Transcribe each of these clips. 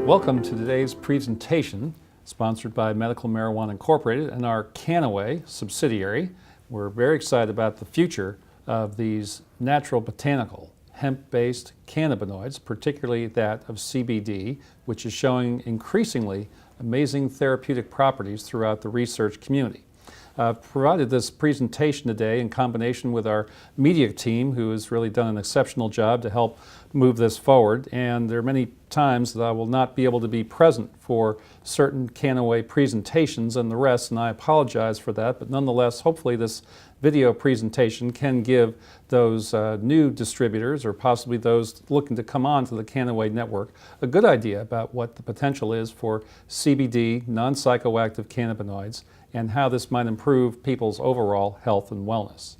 Welcome to today's presentation, sponsored by Medical Marijuana Incorporated and our Kannaway subsidiary. We're very excited about the future of these natural botanical hemp-based cannabinoids, particularly that of CBD, which is showing increasingly amazing therapeutic properties throughout the research community. Provided this presentation today in combination with our media team, who has really done an exceptional job to help move this forward. And there are many times that I will not be able to be present for certain Kannaway presentations and the rest, and I apologize for that. But nonetheless, hopefully this video presentation can give those new distributors, or possibly those looking to come on to the Kannaway network, a good idea about what the potential is for CBD, non-psychoactive cannabinoids, and how this might improve people's overall health and wellness.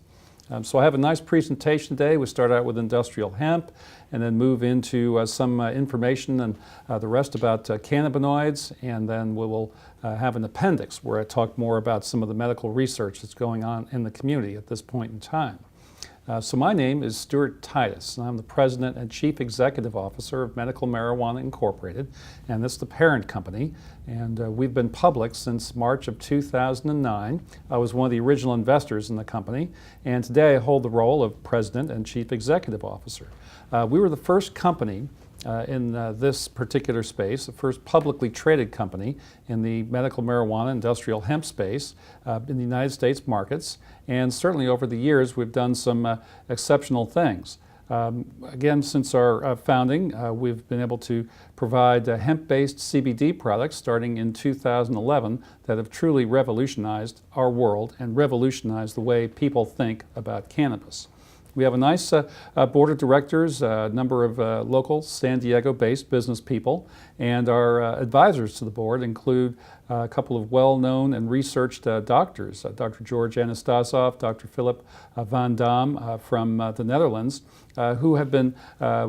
So I have a nice presentation today. We start out with industrial hemp and then move into some information and the rest about cannabinoids, and then we will have an appendix where I talk more about some of the medical research that's going on in the community at this point in time. So my name is Stuart Titus, and I'm the President and Chief Executive Officer of Medical Marijuana Incorporated, and this is the parent company, and we've been public since March of 2009. I was one of the original investors in the company, and today I hold the role of President and Chief Executive Officer. We were the first company in this particular space, the first publicly traded company in the medical marijuana industrial hemp space in the United States markets, and certainly over the years we've done some exceptional things. Again, since our founding, we've been able to provide hemp-based CBD products starting in 2011 that have truly revolutionized our world and revolutionized the way people think about cannabis. We have a nice board of directors, a number of local San Diego-based business people, and our advisors to the board include a couple of well-known and researched doctors, Dr. George Anastasov, Dr. Philip van Dam from the Netherlands, who have been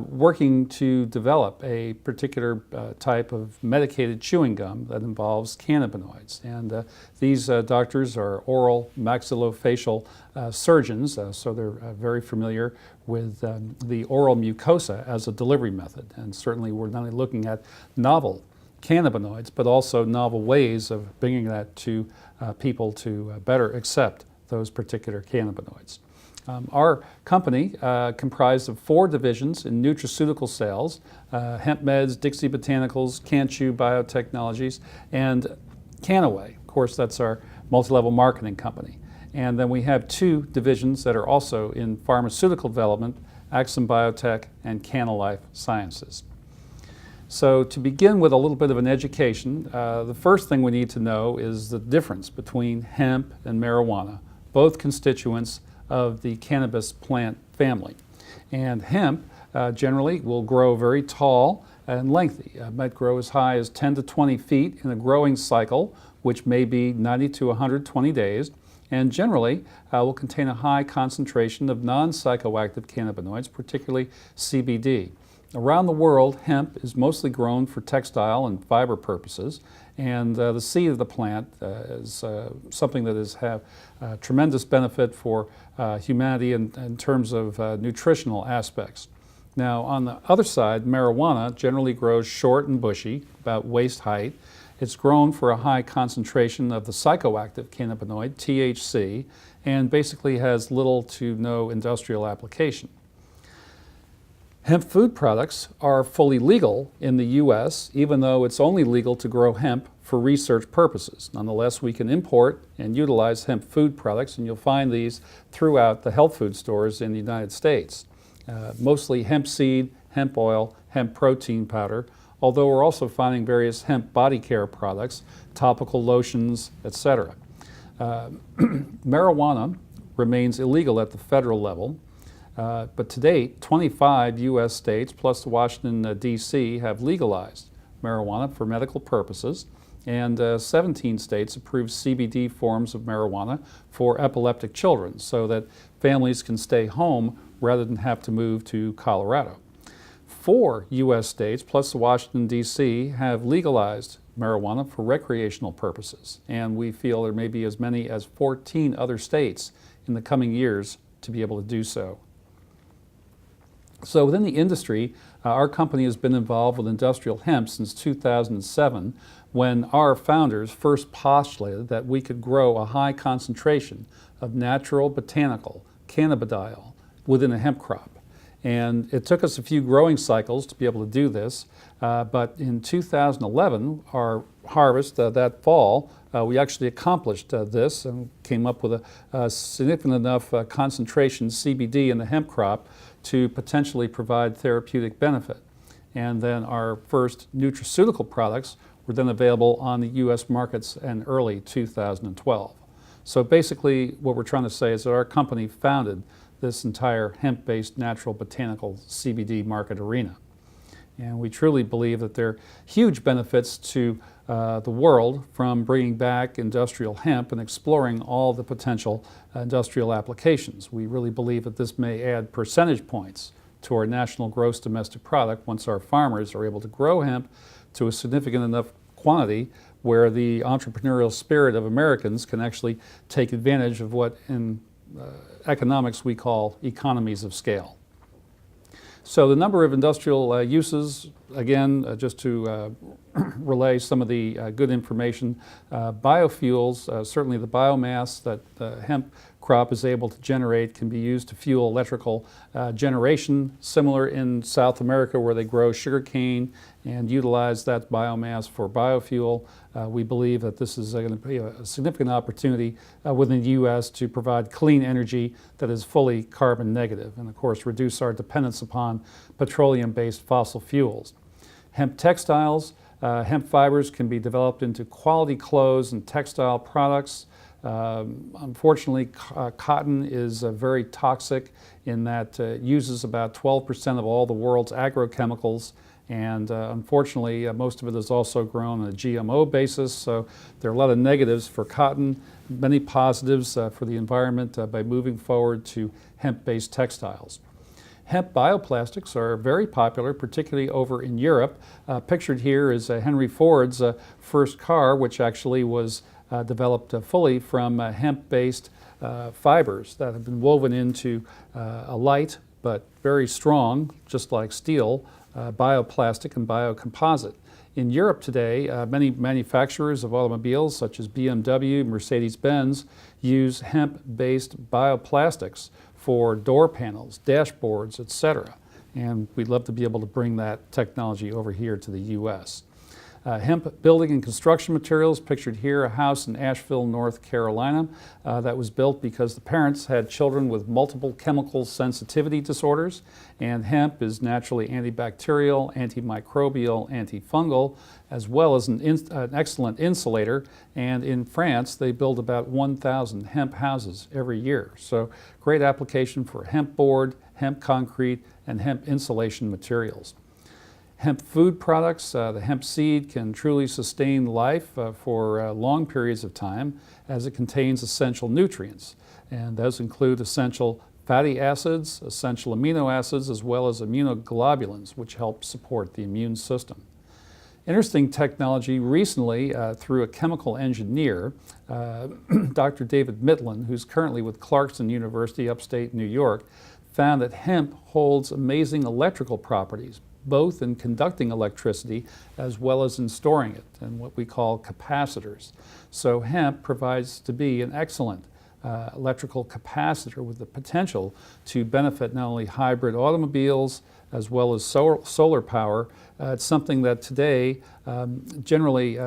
working to develop a particular type of medicated chewing gum that involves cannabinoids. And these doctors are oral maxillofacial surgeons, so they're very familiar with the oral mucosa as a delivery method. And certainly we're not only looking at novel cannabinoids, but also novel ways of bringing that to people to better accept those particular cannabinoids. Our company comprised of 4 divisions in nutraceutical sales, Hemp Meds, Dixie Botanicals, Canchew Biotechnologies, and Kannaway. Of course, that's our multi-level marketing company. And then we have 2 divisions that are also in pharmaceutical development, Axum Biotech and Canalife Sciences. So to begin with a little bit of an education, the first thing we need to know is the difference between hemp and marijuana, both constituents of the cannabis plant family. And hemp generally will grow very tall and lengthy. It might grow as high as 10 to 20 feet in a growing cycle, which may be 90 to 120 days, and generally will contain a high concentration of non-psychoactive cannabinoids, particularly CBD. Around the world, hemp is mostly grown for textile and fiber purposes, and the seed of the plant is something that has tremendous benefit for humanity in terms of nutritional aspects. Now, on the other side, marijuana generally grows short and bushy, about waist height. It's grown for a high concentration of the psychoactive cannabinoid, THC, and basically has little to no industrial application. Hemp food products are fully legal in the U.S., even though it's only legal to grow hemp for research purposes. Nonetheless, we can import and utilize hemp food products, and you'll find these throughout the health food stores in the United States. Mostly hemp seed, hemp oil, hemp protein powder, although we're also finding various hemp body care products, topical lotions, etc. Marijuana remains illegal at the federal level. But to date, 25 U.S. states plus Washington, D.C. have legalized marijuana for medical purposes, and 17 states approve CBD forms of marijuana for epileptic children so that families can stay home rather than have to move to Colorado. 4 U.S. states plus Washington, D.C. have legalized marijuana for recreational purposes, and we feel there may be as many as 14 other states in the coming years to be able to do so. So within the industry, our company has been involved with industrial hemp since 2007, when our founders first postulated that we could grow a high concentration of natural botanical cannabidiol within a hemp crop. And it took us a few growing cycles to be able to do this, but in 2011, our harvest that fall, we actually accomplished this and came up with a significant enough concentration CBD in the hemp crop to potentially provide therapeutic benefit. And then our first nutraceutical products were then available on the U.S. markets in early 2012. So basically what we're trying to say is that our company founded this entire hemp-based natural botanical CBD market arena. And we truly believe that there are huge benefits to the world from bringing back industrial hemp and exploring all the potential industrial applications. We really believe that this may add percentage points to our national gross domestic product once our farmers are able to grow hemp to a significant enough quantity where the entrepreneurial spirit of Americans can actually take advantage of what in economics we call economies of scale. So the number of industrial uses, again, just to relay some of the good information, biofuels, certainly the biomass that the hemp crop is able to generate can be used to fuel electrical generation, similar in South America where they grow sugarcane and utilize that biomass for biofuel. We believe that this is going to be a significant opportunity within the U.S. to provide clean energy that is fully carbon negative and, of course, reduce our dependence upon petroleum-based fossil fuels. Hemp textiles, hemp fibers can be developed into quality clothes and textile products. Unfortunately, cotton is very toxic in that it uses about 12% of all the world's agrochemicals, and unfortunately most of it is also grown on a GMO basis, so there are a lot of negatives for cotton, many positives for the environment by moving forward to hemp-based textiles. Hemp bioplastics are very popular, particularly over in Europe. Pictured here is Henry Ford's first car, which actually was developed fully from hemp-based fibers that have been woven into a light but very strong, just like steel, bioplastic and biocomposite. In Europe today, many manufacturers of automobiles such as BMW, Mercedes-Benz use hemp-based bioplastics for door panels, dashboards, etc. And we'd love to be able to bring that technology over here to the U.S. Hemp building and construction materials, pictured here, a house in Asheville, North Carolina, that was built because the parents had children with multiple chemical sensitivity disorders, and hemp is naturally antibacterial, antimicrobial, antifungal, as well as an excellent insulator. And in France, they build about 1,000 hemp houses every year. So great application for hemp board, hemp concrete, and hemp insulation materials. Hemp food products, the hemp seed can truly sustain life for long periods of time as it contains essential nutrients. And those include essential fatty acids, essential amino acids, as well as immunoglobulins, which help support the immune system. Interesting technology recently through a chemical engineer, Dr. David Mitlin, who's currently with Clarkson University, upstate New York, found that hemp holds amazing electrical properties, both in conducting electricity as well as in storing it, and what we call capacitors. So hemp provides to be an excellent electrical capacitor with the potential to benefit not only hybrid automobiles as well as solar power. It's something that today generally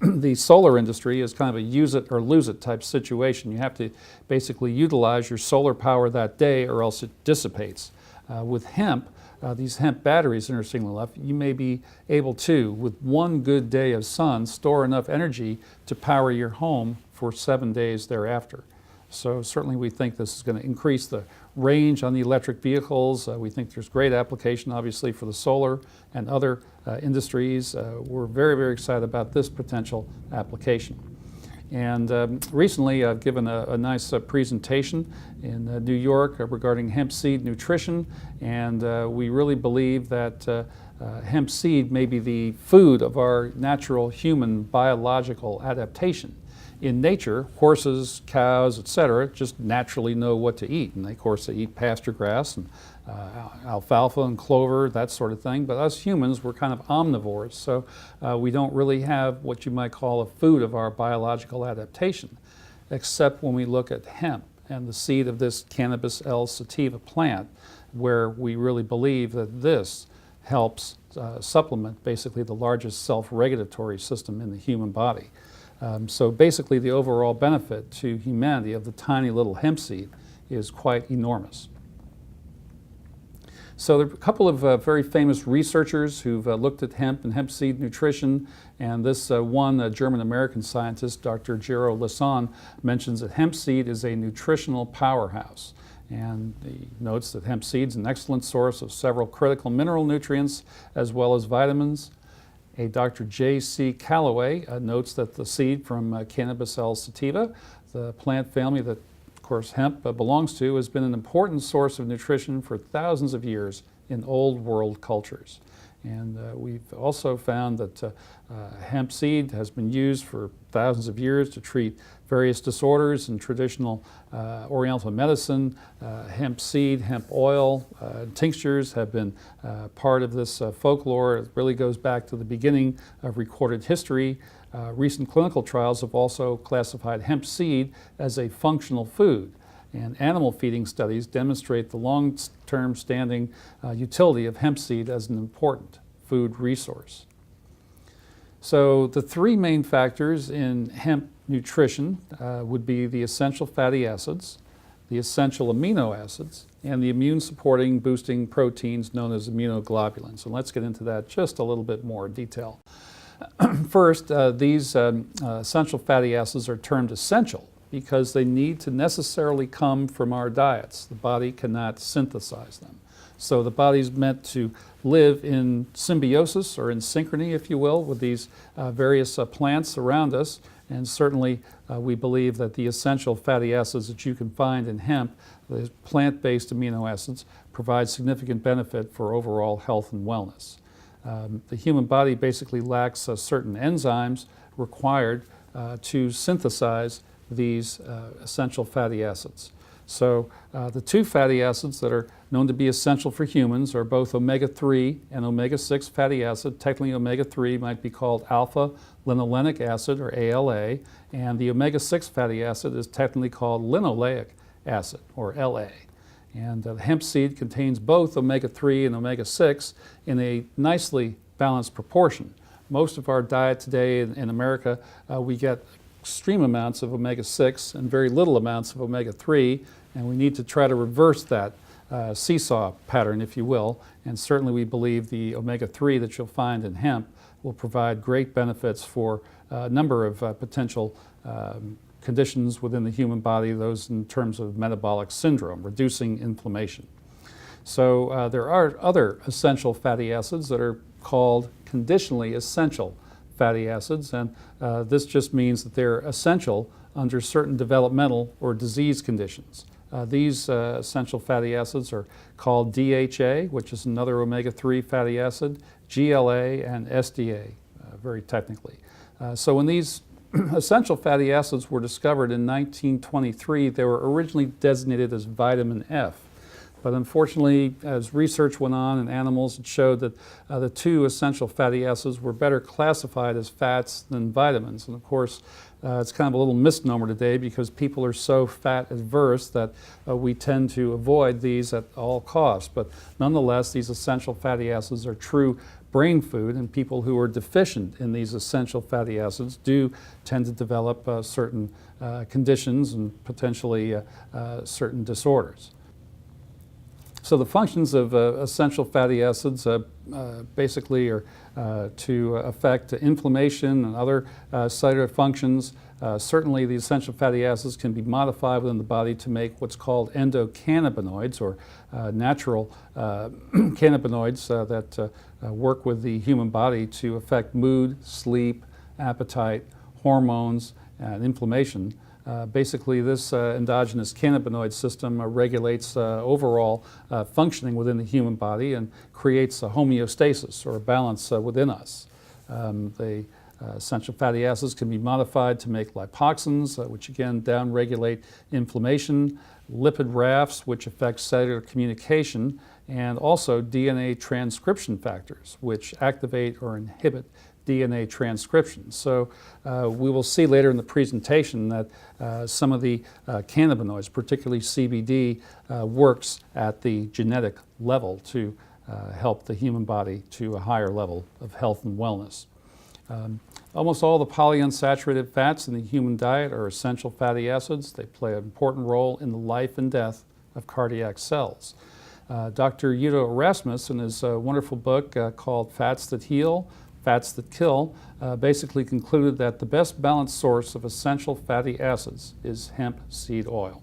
the solar industry is kind of a use it or lose it type situation. You have to basically utilize your solar power that day or else it dissipates. With hemp, these hemp batteries, interestingly enough, you may be able to, with one good day of sun, store enough energy to power your home for 7 days thereafter. So certainly we think this is going to increase the range on the electric vehicles. We think there's great application, obviously, for the solar and other industries. We're very, very excited about this potential application. And recently I've given a nice presentation in New York regarding hemp seed nutrition, and we really believe that hemp seed may be the food of our natural human biological adaptation. in nature, horses, cows, etc., just naturally know what to eat. And of course, they eat pasture grass and alfalfa and clover, that sort of thing. But us humans, we're kind of omnivores, so we don't really have what you might call a food of our biological adaptation, except when we look at hemp and the seed of this Cannabis L. sativa plant, where we really believe that this helps supplement basically the largest self-regulatory system in the human body. So basically the overall benefit to humanity of the tiny little hemp seed is quite enormous. So there are a couple of very famous researchers who've looked at hemp and hemp seed nutrition, and this one German-American scientist, Dr. Gero Lasson, mentions that hemp seed is a nutritional powerhouse. And he notes that hemp seed is an excellent source of several critical mineral nutrients as well as vitamins. A Dr. J.C. Callaway notes that the seed from Cannabis L. sativa, the plant family that of course hemp belongs to, has been an important source of nutrition for thousands of years in old world cultures. And we've also found that hemp seed has been used for thousands of years to treat various disorders in traditional Oriental medicine. Hemp seed, hemp oil, tinctures have been part of this folklore. It really goes back to the beginning of recorded history. Recent clinical trials have also classified hemp seed as a functional food. And animal feeding studies demonstrate the long-term standing utility of hemp seed as an important food resource. So the three main factors in hemp nutrition would be the essential fatty acids, the essential amino acids, and the immune-supporting boosting proteins known as immunoglobulins. And let's get into that just a little bit more detail. First, these essential fatty acids are termed essential because they need to necessarily come from our diets. The body cannot synthesize them. So the body's meant to live in symbiosis or in synchrony, if you will, with these various plants around us. And certainly we believe that the essential fatty acids that you can find in hemp, the plant-based amino acids, provide significant benefit for overall health and wellness. The human body basically lacks certain enzymes required to synthesize these essential fatty acids. So the two fatty acids that are known to be essential for humans are both omega-3 and omega-6 fatty acid. Technically, omega-3 might be called alpha-linolenic acid, or ALA, and the omega-6 fatty acid is technically called linoleic acid, or LA. And the hemp seed contains both omega-3 and omega-6 in a nicely balanced proportion. Most of our diet today in America, we get extreme amounts of omega-6 and very little amounts of omega-3, and we need to try to reverse that seesaw pattern, if you will. And certainly we believe the omega-3 that you'll find in hemp will provide great benefits for a number of potential conditions within the human body, those in terms of metabolic syndrome, reducing inflammation. So there are other essential fatty acids that are called conditionally essential fatty acids, and this just means that they're essential under certain developmental or disease conditions. These essential fatty acids are called DHA, which is another omega-3 fatty acid, GLA, and SDA, very technically. So when these essential fatty acids were discovered in 1923, they were originally designated as vitamin F. But unfortunately, as research went on in animals, it showed that the two essential fatty acids were better classified as fats than vitamins. And of course, it's kind of a little misnomer today because people are so fat adverse that we tend to avoid these at all costs. But nonetheless, these essential fatty acids are true brain food, and people who are deficient in these essential fatty acids do tend to develop certain conditions and potentially certain disorders. So the functions of essential fatty acids basically are to affect inflammation and other cellular functions. Certainly the essential fatty acids can be modified within the body to make what's called endocannabinoids, or natural cannabinoids that work with the human body to affect mood, sleep, appetite, hormones, and inflammation. Basically, this endogenous cannabinoid system regulates overall functioning within the human body and creates a homeostasis, or a balance within us. They Essential fatty acids can be modified to make lipoxins, which again downregulate inflammation, lipid rafts, which affect cellular communication, and also DNA transcription factors, which activate or inhibit DNA transcription. So we will see later in the presentation that some of the cannabinoids, particularly CBD, works at the genetic level to help the human body to a higher level of health and wellness. Almost all the polyunsaturated fats in the human diet are essential fatty acids. They play an important role in the life and death of cardiac cells. Dr. Udo Erasmus, in his wonderful book called Fats That Heal, Fats That Kill, basically concluded that the best balanced source of essential fatty acids is hemp seed oil.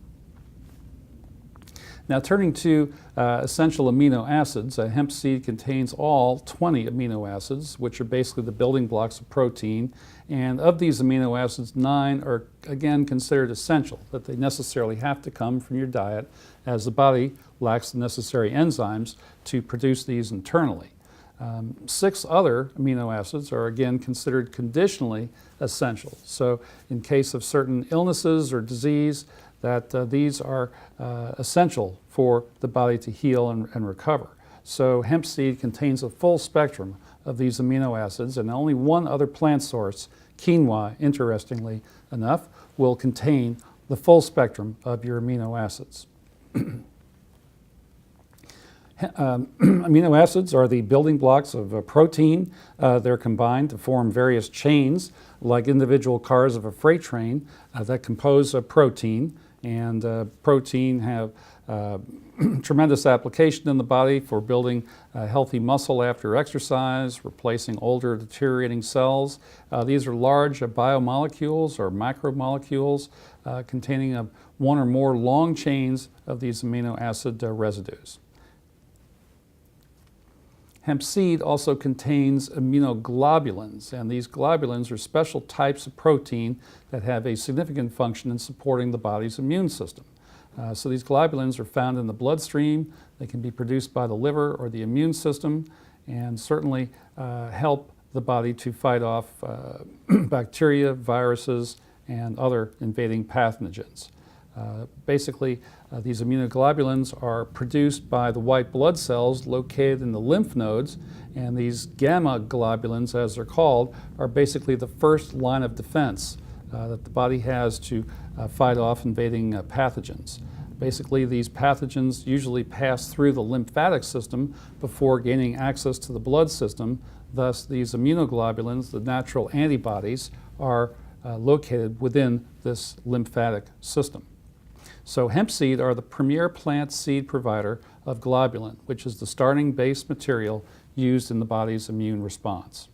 Now turning to essential amino acids, hemp seed contains all 20 amino acids, which are basically the building blocks of protein. And of these amino acids, 9 are again considered essential, that they necessarily have to come from your diet, as the body lacks the necessary enzymes to produce these internally. 6 other amino acids are again considered conditionally essential. So in case of certain illnesses or disease, that these are essential for the body to heal and recover. So hemp seed contains a full spectrum of these amino acids, and only one other plant source, quinoa, interestingly enough, will contain the full spectrum of your amino acids. Amino acids are the building blocks of a protein. They're combined to form various chains, like individual cars of a freight train, that compose a protein. And protein have tremendous application in the body for building healthy muscle after exercise, replacing older deteriorating cells. These are large biomolecules or macromolecules containing one or more long chains of these amino acid residues. Hemp seed also contains immunoglobulins, and these globulins are special types of protein that have a significant function in supporting the body's immune system. So these globulins are found in the bloodstream. They can be produced by the liver or the immune system, and certainly help the body to fight off bacteria, viruses, and other invading pathogens. Basically, these immunoglobulins are produced by the white blood cells located in the lymph nodes, and these gamma globulins, as they're called, are basically the first line of defense that the body has to fight off invading pathogens. Basically, these pathogens usually pass through the lymphatic system before gaining access to the blood system. Thus, these immunoglobulins, the natural antibodies, are located within this lymphatic system. So hemp seed are the premier plant seed provider of globulin, which is the starting base material used in the body's immune response.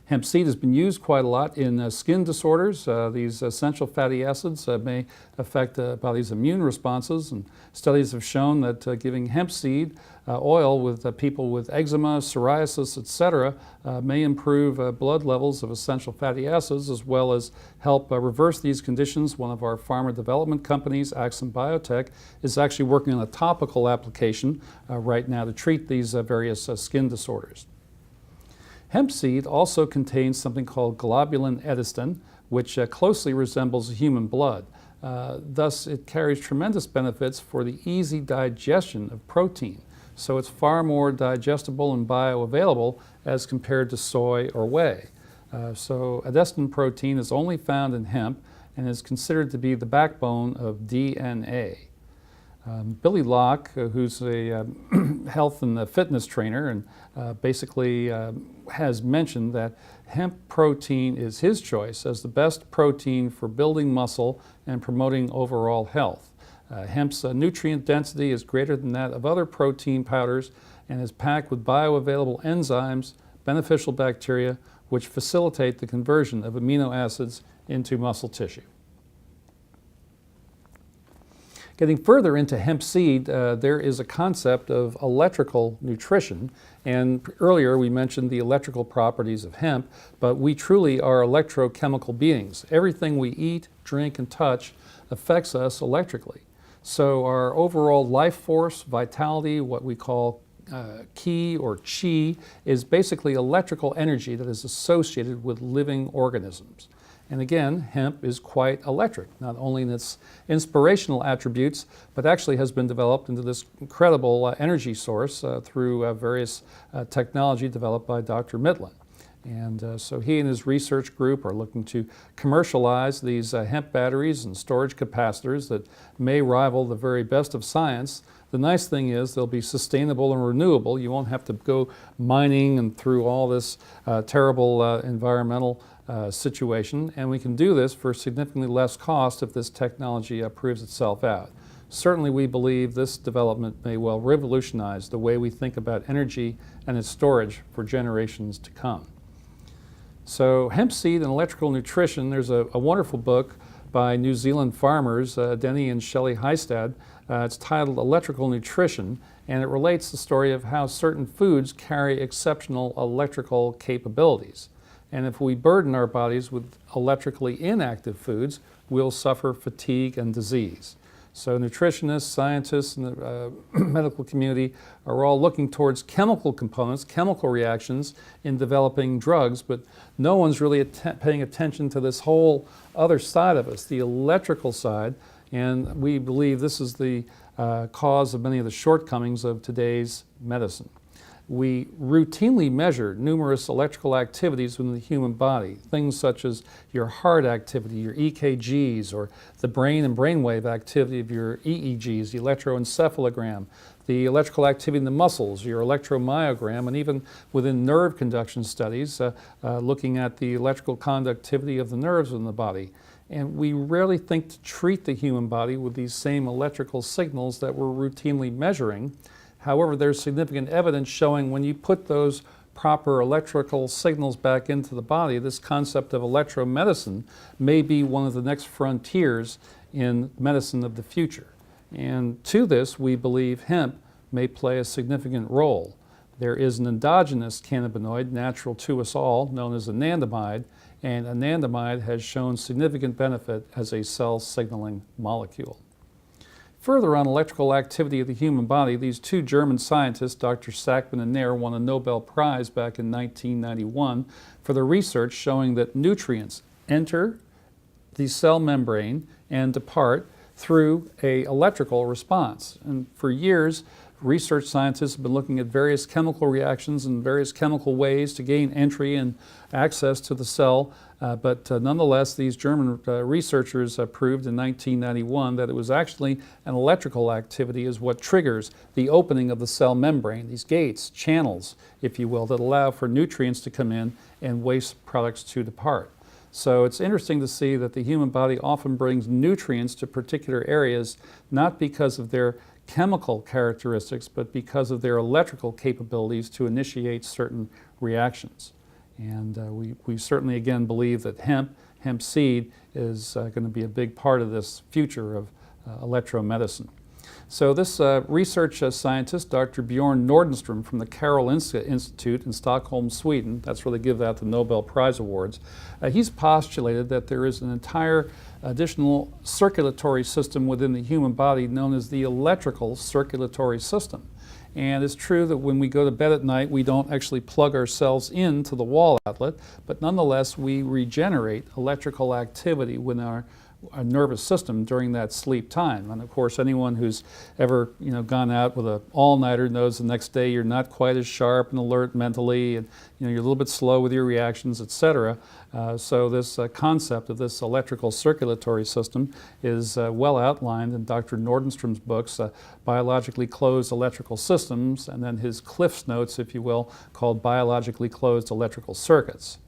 Hemp seed has been used quite a lot in skin disorders. These essential fatty acids may affect the body's immune responses, and studies have shown that giving hemp seed oil with people with eczema, psoriasis, etc. May improve blood levels of essential fatty acids, as well as help reverse these conditions. One of our pharma development companies, Axum Biotech, is actually working on a topical application right now to treat these various skin disorders. Hemp seed also contains something called globulin edestin, which closely resembles human blood. Thus, it carries tremendous benefits for the easy digestion of protein. So it's far more digestible and bioavailable as compared to soy or whey. So edestin protein is only found in hemp and is considered to be the backbone of DNA. Billy Locke, who's a health and fitness trainer, and basically has mentioned that hemp protein is his choice as the best protein for building muscle and promoting overall health. Hemp's nutrient density is greater than that of other protein powders and is packed with bioavailable enzymes, beneficial bacteria, which facilitate the conversion of amino acids into muscle tissue. Getting further into hemp seed, there is a concept of electrical nutrition, and earlier we mentioned the electrical properties of hemp, but we truly are electrochemical beings. Everything we eat, drink, and touch affects us electrically. So our overall life force, vitality, what we call Qi or Qi is basically electrical energy that is associated with living organisms. And again, hemp is quite electric, not only in its inspirational attributes, but actually has been developed into this incredible energy source through various technology developed by Dr. Mitlin. And so he and his research group are looking to commercialize these hemp batteries and storage capacitors that may rival the very best of science. The nice thing is they'll be sustainable and renewable. You won't have to go mining and through all this terrible environmental situation, and we can do this for significantly less cost if this technology proves itself out. Certainly we believe this development may well revolutionize the way we think about energy and its storage for generations to come. So hemp seed and electrical nutrition, there's a wonderful book by New Zealand farmers, Denny and Shelley Heistad. It's titled Electrical Nutrition, and it relates the story of how certain foods carry exceptional electrical capabilities. And if we burden our bodies with electrically inactive foods, we'll suffer fatigue and disease. So nutritionists, scientists, and the medical community are all looking towards chemical components, chemical reactions in developing drugs, but no one's really paying attention to this whole other side of us, the electrical side, and we believe this is the cause of many of the shortcomings of today's medicine. We routinely measure numerous electrical activities within the human body, things such as your heart activity, your EKGs, or the brain and brainwave activity of your EEGs, the electroencephalogram, the electrical activity in the muscles, your electromyogram, and even within nerve conduction studies, looking at the electrical conductivity of the nerves in the body. And we rarely think to treat the human body with these same electrical signals that we're routinely measuring. However, there's significant evidence showing when you put those proper electrical signals back into the body, this concept of electromedicine may be one of the next frontiers in medicine of the future. And to this, we believe hemp may play a significant role. There is an endogenous cannabinoid natural to us all, known as anandamide, and anandamide has shown significant benefit as a cell signaling molecule. Further on electrical activity of the human body, these two German scientists, Dr. Sackmann and Nair, won a Nobel Prize back in 1991 for their research showing that nutrients enter the cell membrane and depart through an electrical response. And for years, research scientists have been looking at various chemical reactions and various chemical ways to gain entry and access to the cell, but nonetheless these German researchers proved in 1991 that it was actually an electrical activity is what triggers the opening of the cell membrane, these gates, channels, if you will, that allow for nutrients to come in and waste products to depart. So it's interesting to see that the human body often brings nutrients to particular areas, not because of their chemical characteristics, but because of their electrical capabilities to initiate certain reactions. And we certainly again believe that hemp seed is going to be a big part of this future of electromedicine. So this research scientist, Dr. Bjorn Nordenström from the Karolinska Institute in Stockholm, Sweden, that's where they give out the Nobel Prize Awards, he's postulated that there is an entire additional circulatory system within the human body known as the electrical circulatory system. And it's true that when we go to bed at night, we don't actually plug ourselves into the wall outlet, but nonetheless we regenerate electrical activity within our nervous system during that sleep time. And of course, anyone who's ever gone out with an all-nighter knows the next day you're not quite as sharp and alert mentally, and you're a little bit slow with your reactions, etc. So this concept of this electrical circulatory system is well outlined in Dr. Nordenström's books, Biologically Closed Electrical Systems, and then his Cliff's Notes, if you will, called Biologically Closed Electrical Circuits.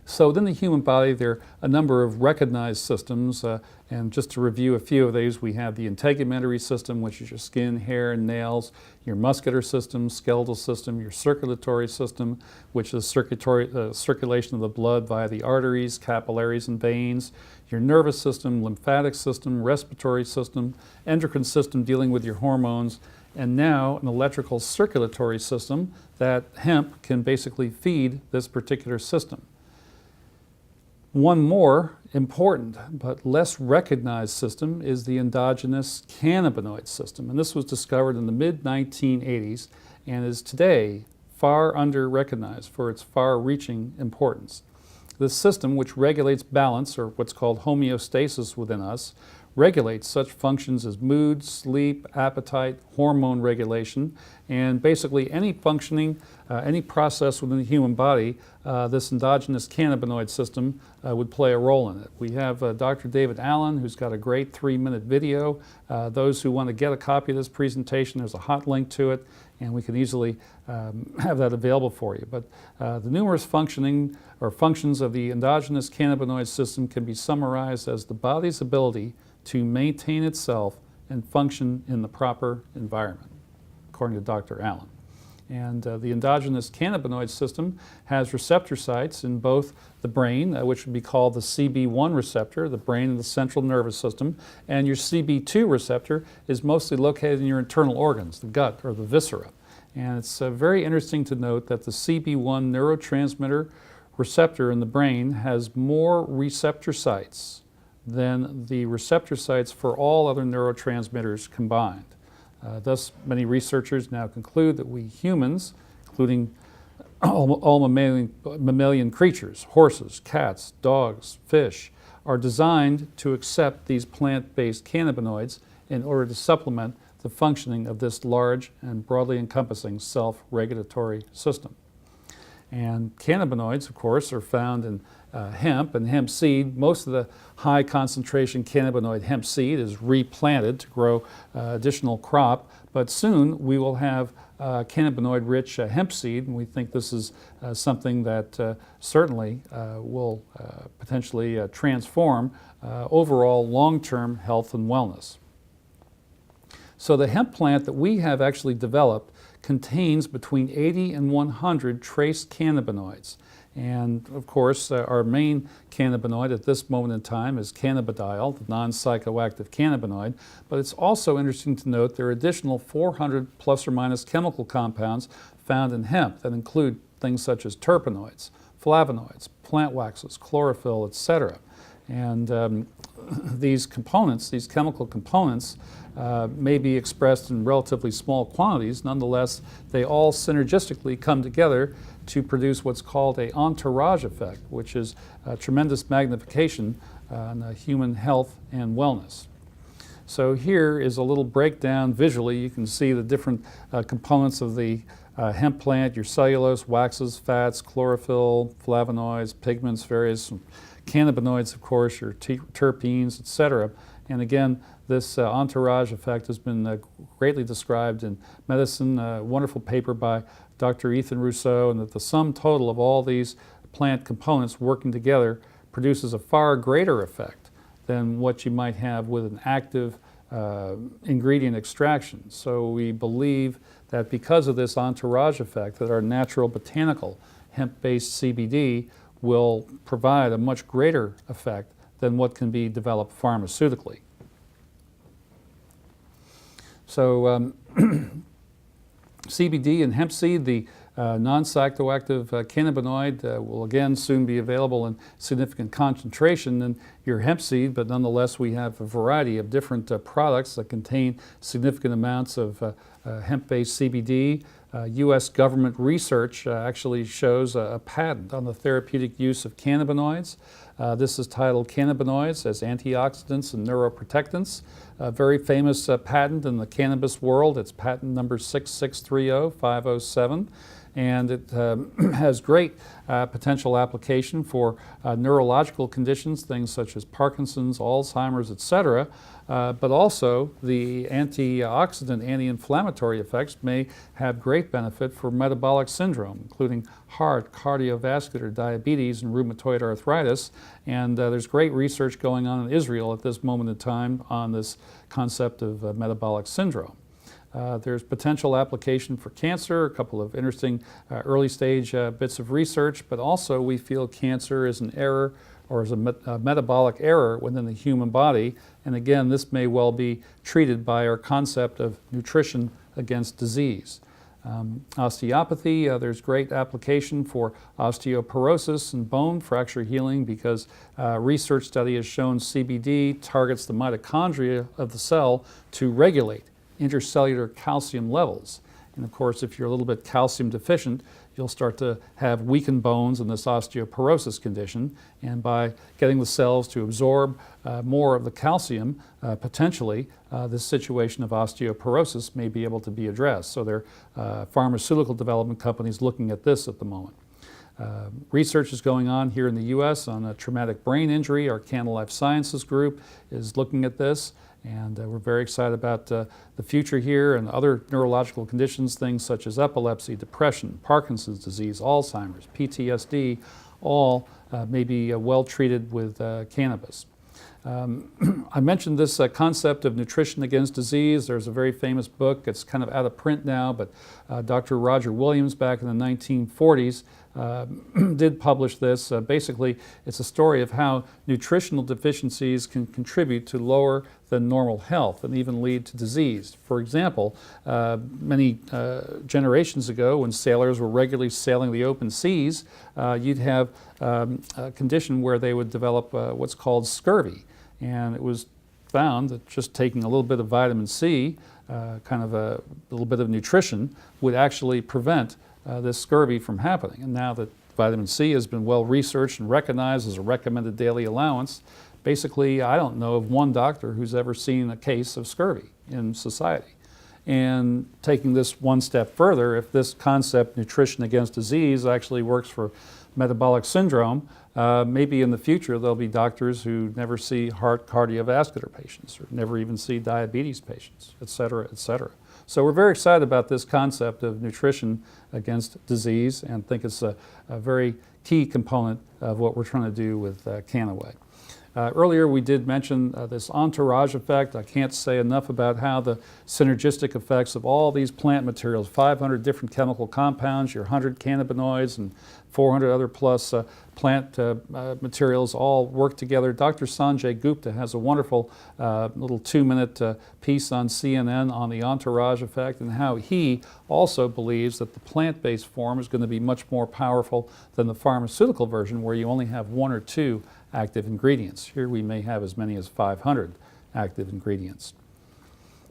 So within the human body, there are a number of recognized systems, and just to review a few of these, we have the integumentary system, which is your skin, hair, and nails, your muscular system, skeletal system, your circulatory system, which is circulation of the blood via the arteries, capillaries, and veins, your nervous system, lymphatic system, respiratory system, endocrine system dealing with your hormones, and now an electrical circulatory system that hemp can basically feed this particular system. One more important but less recognized system is the endogenous cannabinoid system. And this was discovered in the mid-1980s and is today far under-recognized for its far-reaching importance. This system, which regulates balance, or what's called homeostasis within us, regulates such functions as mood, sleep, appetite, hormone regulation, and basically any functioning, any process within the human body, this endogenous cannabinoid system would play a role in it. We have Dr. David Allen, who's got a great 3-minute video. Those who want to get a copy of this presentation, there's a hot link to it, and we can easily have that available for you. But the numerous functioning or functions of the endogenous cannabinoid system can be summarized as the body's ability to maintain itself and function in the proper environment, according to Dr. Allen. And the endogenous cannabinoid system has receptor sites in both the brain, which would be called the CB1 receptor, the brain and the central nervous system, and your CB2 receptor is mostly located in your internal organs, the gut or the viscera. And it's very interesting to note that the CB1 neurotransmitter receptor in the brain has more receptor sites than the receptor sites for all other neurotransmitters combined. Thus, many researchers now conclude that we humans, including all mammalian creatures, horses, cats, dogs, fish, are designed to accept these plant-based cannabinoids in order to supplement the functioning of this large and broadly encompassing self-regulatory system. And cannabinoids, of course, are found in hemp and hemp seed. Most of the high concentration cannabinoid hemp seed is replanted to grow additional crop, but soon we will have cannabinoid rich hemp seed, and we think this is something that certainly will potentially transform overall long-term health and wellness. So the hemp plant that we have actually developed contains between 80 and 100 trace cannabinoids. And of course, our main cannabinoid at this moment in time is cannabidiol, the non-psychoactive cannabinoid. But it's also interesting to note there are additional 400 plus or minus chemical compounds found in hemp that include things such as terpenoids, flavonoids, plant waxes, chlorophyll, etc. And these components, these chemical components, may be expressed in relatively small quantities. Nonetheless, they all synergistically come together to produce what's called an entourage effect, which is a tremendous magnification on human health and wellness. So here is a little breakdown visually. You can see the different components of the hemp plant, your cellulose, waxes, fats, chlorophyll, flavonoids, pigments, various cannabinoids, of course, your terpenes, etc. And again, this entourage effect has been greatly described in medicine. A wonderful paper by Dr. Ethan Rousseau, and that the sum total of all these plant components working together produces a far greater effect than what you might have with an active ingredient extraction. So we believe that because of this entourage effect, that our natural botanical hemp-based CBD will provide a much greater effect than what can be developed pharmaceutically. So CBD and hemp seed, the non-psychoactive cannabinoid, will again soon be available in significant concentration in your hemp seed, but nonetheless we have a variety of different products that contain significant amounts of hemp-based CBD. U.S. government research actually shows a patent on the therapeutic use of cannabinoids. This is titled Cannabinoids as Antioxidants and Neuroprotectants. A very famous patent in the cannabis world. It's patent number 6630507. And it has great potential application for neurological conditions, things such as Parkinson's, Alzheimer's, etc. But also the antioxidant, anti-inflammatory effects may have great benefit for metabolic syndrome, including heart, cardiovascular, diabetes, and rheumatoid arthritis. And there's great research going on in Israel at this moment in time on this concept of metabolic syndrome. There's potential application for cancer, a couple of interesting early stage bits of research, but also we feel cancer is an error or is a metabolic error within the human body. And again, this may well be treated by our concept of nutrition against disease. Osteopathy, there's great application for osteoporosis and bone fracture healing because research study has shown CBD targets the mitochondria of the cell to regulate intercellular calcium levels. And of course, if you're a little bit calcium deficient, you'll start to have weakened bones in this osteoporosis condition. And by getting the cells to absorb more of the calcium, potentially this situation of osteoporosis may be able to be addressed. So there are pharmaceutical development companies looking at this at the moment. Research is going on here in the U.S. on a traumatic brain injury. Our Canada Life Sciences group is looking at this. And we're very excited about the future here and other neurological conditions, things such as epilepsy, depression, Parkinson's disease, Alzheimer's, PTSD, all may be well treated with cannabis. I mentioned this concept of nutrition against disease. There's a very famous book. It's kind of out of print now, but Dr. Roger Williams back in the 1940s did publish this. Basically, it's a story of how nutritional deficiencies can contribute to lower than normal health and even lead to disease. For example, many generations ago when sailors were regularly sailing the open seas, you'd have a condition where they would develop what's called scurvy. And it was found that just taking a little bit of vitamin C, kind of a little bit of nutrition, would actually prevent this scurvy from happening. And now that vitamin C has been well researched and recognized as a recommended daily allowance, basically I don't know of one doctor who's ever seen a case of scurvy in society. And taking this one step further, if this concept, nutrition against disease, actually works for metabolic syndrome, maybe in the future there'll be doctors who never see heart cardiovascular patients or never even see diabetes patients, et cetera, et cetera. So we're very excited about this concept of nutrition against disease and think it's a very key component of what we're trying to do with Kannaway. Earlier we did mention this entourage effect. I can't say enough about how the synergistic effects of all these plant materials, 500 different chemical compounds, your 100 cannabinoids and 400 other plus plant materials all work together. Dr. Sanjay Gupta has a wonderful little 2-minute piece on CNN on the entourage effect and how he also believes that the plant-based form is going to be much more powerful than the pharmaceutical version where you only have 1 or 2 active ingredients. Here we may have as many as 500 active ingredients.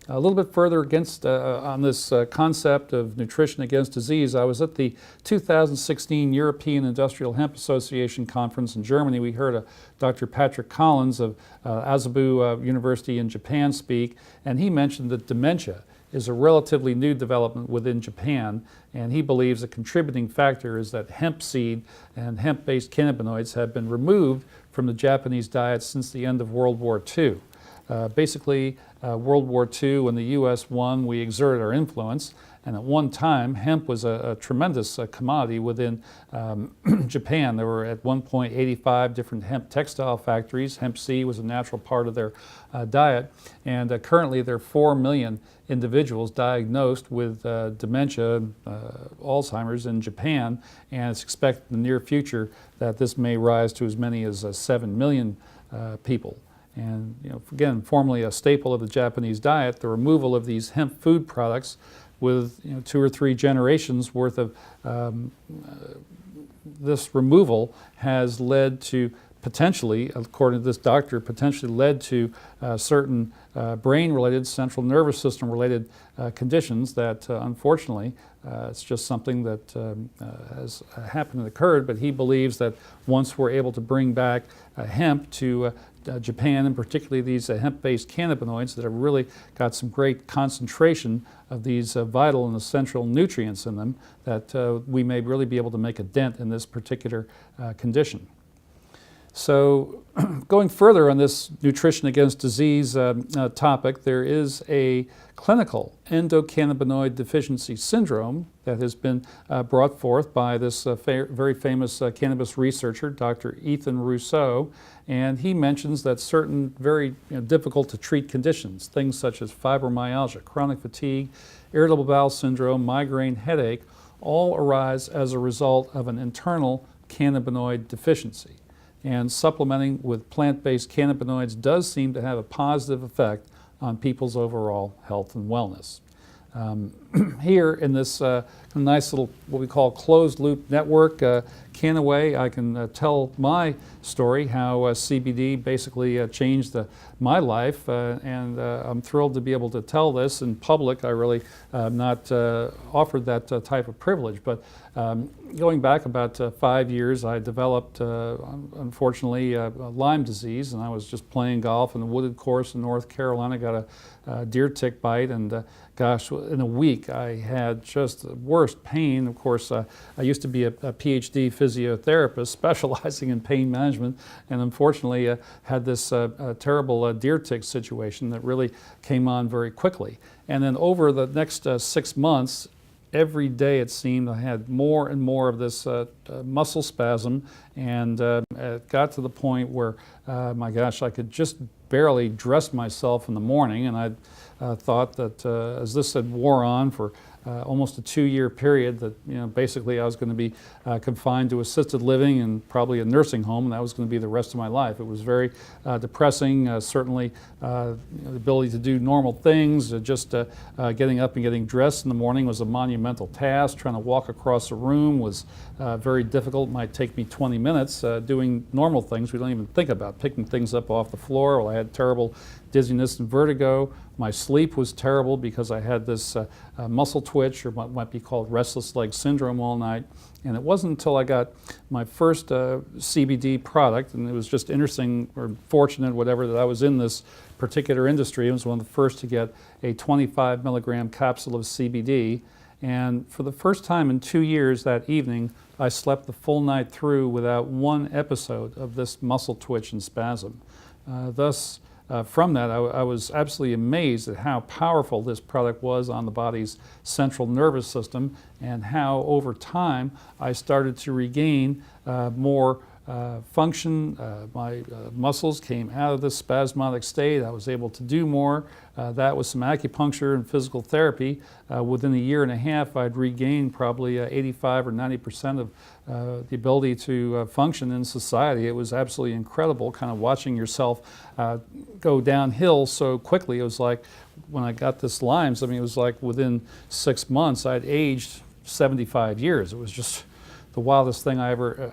A little bit further on this concept of nutrition against disease, I was at the 2016 European Industrial Hemp Association conference in Germany. We heard Dr. Patrick Collins of Asabu University in Japan speak, and he mentioned that dementia is a relatively new development within Japan, and he believes a contributing factor is that hemp seed and hemp-based cannabinoids have been removed from the Japanese diet since the end of World War II. Basically, World War II, when the U.S. won, we exerted our influence, and at one time, hemp was a tremendous commodity within Japan. There were at one point 85 different hemp textile factories. Hemp seed was a natural part of their diet, and currently there are 4 million individuals diagnosed with dementia, Alzheimer's in Japan, and it's expected in the near future that this may rise to as many as 7 million people. And again, formerly a staple of the Japanese diet, the removal of these hemp food products with 2 or 3 generations worth of this removal has led to potentially, according to this doctor, potentially led to certain brain-related, central nervous system-related conditions that unfortunately it's just something that has happened and occurred, but he believes that once we're able to bring back hemp to Japan, and particularly these hemp-based cannabinoids that have really got some great concentration of these vital and essential nutrients in them, that we may really be able to make a dent in this particular condition. So going further on this nutrition against disease topic, there is a clinical endocannabinoid deficiency syndrome that has been brought forth by this very famous cannabis researcher, Dr. Ethan Rousseau, and he mentions that certain very difficult to treat conditions, things such as fibromyalgia, chronic fatigue, irritable bowel syndrome, migraine, headache, all arise as a result of an internal cannabinoid deficiency. And supplementing with plant-based cannabinoids does seem to have a positive effect on people's overall health and wellness. Here in this nice little, what we call closed loop network, Kannaway, I can tell my story, how CBD basically changed my life, and I'm thrilled to be able to tell this in public. I really not offered that type of privilege, but going back about 5 years, I developed, unfortunately, Lyme disease, and I was just playing golf in a wooded course in North Carolina, got a deer tick bite, and gosh, in a week I had just the worst pain. Of course, I used to be a PhD physiotherapist specializing in pain management, and unfortunately had this terrible deer tick situation that really came on very quickly. And then over the next 6 months, every day it seemed I had more and more of this muscle spasm, and it got to the point where, my gosh, I could just barely dress myself in the morning, and I thought that as this had wore on for almost a 2-year period, that basically I was going to be confined to assisted living and probably a nursing home, and that was going to be the rest of my life. It was very depressing. Certainly, the ability to do normal things, just getting up and getting dressed in the morning was a monumental task. Trying to walk across a room was very difficult. It might take me 20 minutes. Doing normal things we don't even think about, picking things up off the floor. Well, I had terrible dizziness and vertigo. My sleep was terrible because I had this muscle twitch, or what might be called restless leg syndrome, all night. And it wasn't until I got my first CBD product, and it was just interesting or fortunate, whatever, that I was in this particular industry. I was one of the first to get a 25 milligram capsule of CBD. And for the first time in 2 years that evening, I slept the full night through without one episode of this muscle twitch and spasm. Thus, from that, I was absolutely amazed at how powerful this product was on the body's central nervous system, and how over time I started to regain more function. My muscles came out of this spasmodic state. I was able to do more. That was some acupuncture and physical therapy. Within a year and a half, I'd regained probably 85 or 90% of the ability to function in society. It was absolutely incredible, kind of watching yourself go downhill so quickly. It was like when I got this Lyme's, I mean, it was like within 6 months, I'd aged 75 years. It was just the wildest thing I ever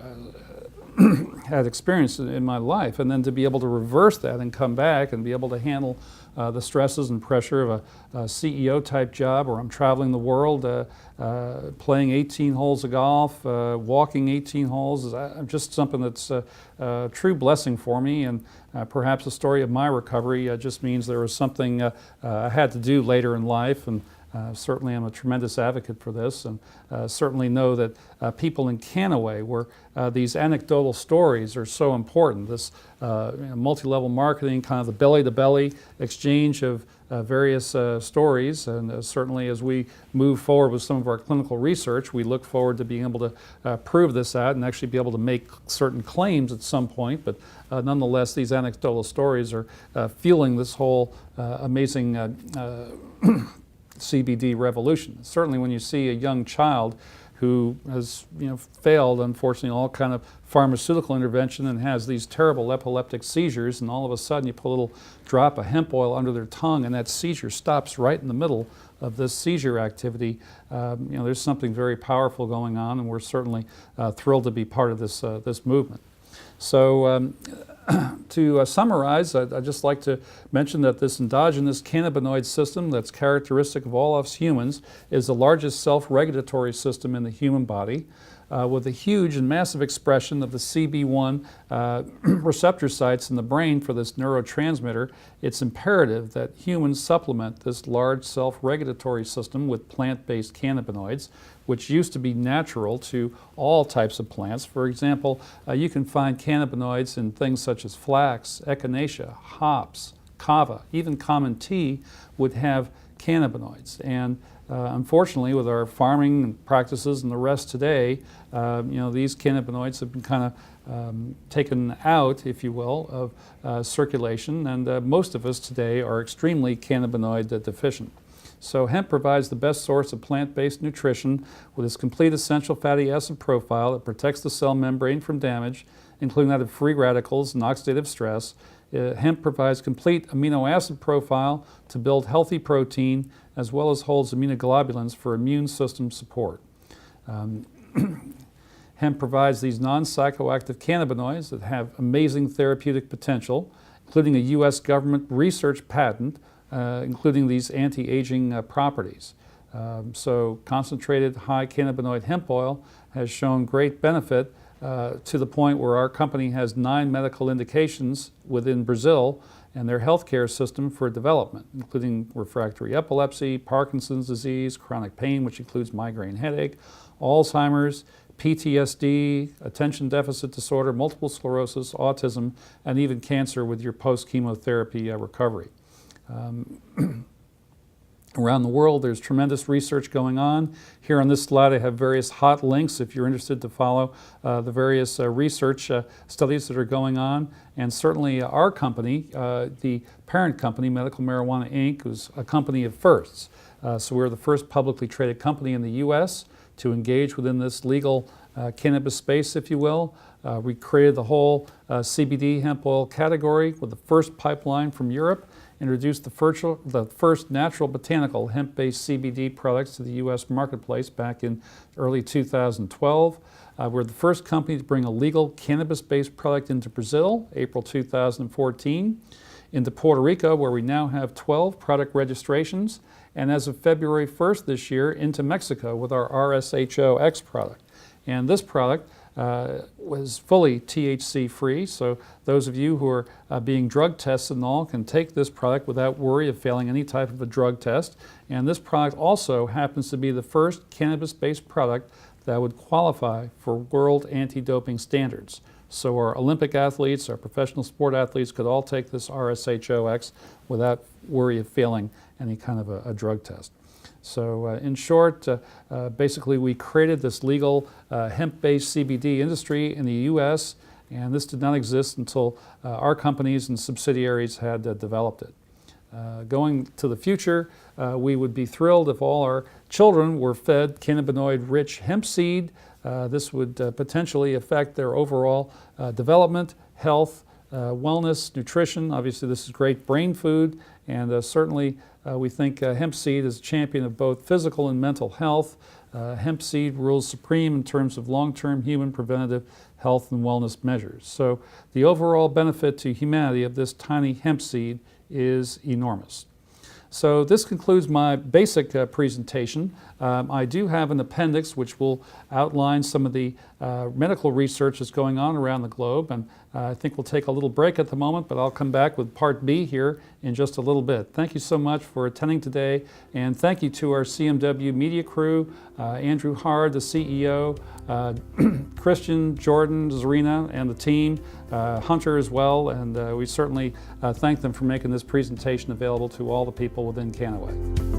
had experienced in my life. And then to be able to reverse that and come back and be able to handle the stresses and pressure of a CEO type job, where I'm traveling the world, playing 18 holes of golf, walking 18 holes, is just something that's a true blessing for me. And perhaps the story of my recovery just means there was something I had to do later in life. And certainly I'm a tremendous advocate for this, and certainly know that people in Kannaway, where these anecdotal stories are so important, this multi-level marketing, kind of the belly-to-belly exchange of various stories, and certainly as we move forward with some of our clinical research, we look forward to being able to prove this out and actually be able to make certain claims at some point. But nonetheless, these anecdotal stories are fueling this whole amazing CBD revolution. Certainly when you see a young child who has failed, unfortunately, all kind of pharmaceutical intervention and has these terrible epileptic seizures, and all of a sudden you put a little drop of hemp oil under their tongue and that seizure stops right in the middle of this seizure activity. There's something very powerful going on, and we're certainly thrilled to be part of this, this movement. So to summarize, I'd just like to mention that this endogenous cannabinoid system that's characteristic of all us humans is the largest self-regulatory system in the human body, with a huge and massive expression of the CB1 receptor sites in the brain for this neurotransmitter. It's imperative that humans supplement this large self-regulatory system with plant-based cannabinoids, which used to be natural to all types of plants. For example, you can find cannabinoids in things such as flax, echinacea, hops, kava, even common tea would have cannabinoids. And unfortunately, with our farming practices and the rest today, these cannabinoids have been kind of taken out, if you will, of circulation, and most of us today are extremely cannabinoid deficient. So hemp provides the best source of plant-based nutrition with its complete essential fatty acid profile that protects the cell membrane from damage, including that of free radicals and oxidative stress. Hemp provides complete amino acid profile to build healthy protein, as well as holds immunoglobulins for immune system support. Hemp provides these non-psychoactive cannabinoids that have amazing therapeutic potential, including a U.S. government research patent, including these anti-aging properties. So concentrated high cannabinoid hemp oil has shown great benefit to the point where our company has 9 medical indications within Brazil and their healthcare system for development, including refractory epilepsy, Parkinson's disease, chronic pain, which includes migraine headache, Alzheimer's, PTSD, attention deficit disorder, multiple sclerosis, autism, and even cancer with your post-chemotherapy recovery. Around the world, there's tremendous research going on. Here on this slide, I have various hot links if you're interested to follow the various research studies that are going on. And certainly our company, the parent company, Medical Marijuana Inc., is a company of firsts. So we're the first publicly traded company in the U.S. to engage within this legal cannabis space, if you will. We created the whole CBD hemp oil category with the first pipeline from Europe, introduced the first natural botanical hemp-based CBD products to the U.S. marketplace back in early 2012. We're the first company to bring a legal cannabis-based product into Brazil, April 2014, into Puerto Rico, where we now have 12 product registrations, and as of February 1st this year, into Mexico with our RSHO-X product. And this product was fully THC-free, so those of you who are being drug tested and all can take this product without worry of failing any type of a drug test. And this product also happens to be the first cannabis-based product that would qualify for world anti-doping standards. So our Olympic athletes, our professional sport athletes could all take this RSHO-X without worry of failing any kind of a drug test. So in short, basically we created this legal hemp-based CBD industry in the U.S., and this did not exist until our companies and subsidiaries had developed it. Going to the future, we would be thrilled if all our children were fed cannabinoid-rich hemp seed. This would potentially affect their overall development, health, wellness, nutrition. Obviously this is great brain food, and certainly we think hemp seed is a champion of both physical and mental health. Hemp seed rules supreme in terms of long-term human preventative health and wellness measures. So the overall benefit to humanity of this tiny hemp seed is enormous. So this concludes my basic presentation. I do have an appendix which will outline some of the medical research that's going on around the globe, and I think we'll take a little break at the moment, but I'll come back with part B here in just a little bit. Thank you so much for attending today, and thank you to our CMW media crew, Andrew Hard, the CEO, Christian, Jordan, Zarina, and the team, Hunter as well, and we certainly thank them for making this presentation available to all the people within Kannaway.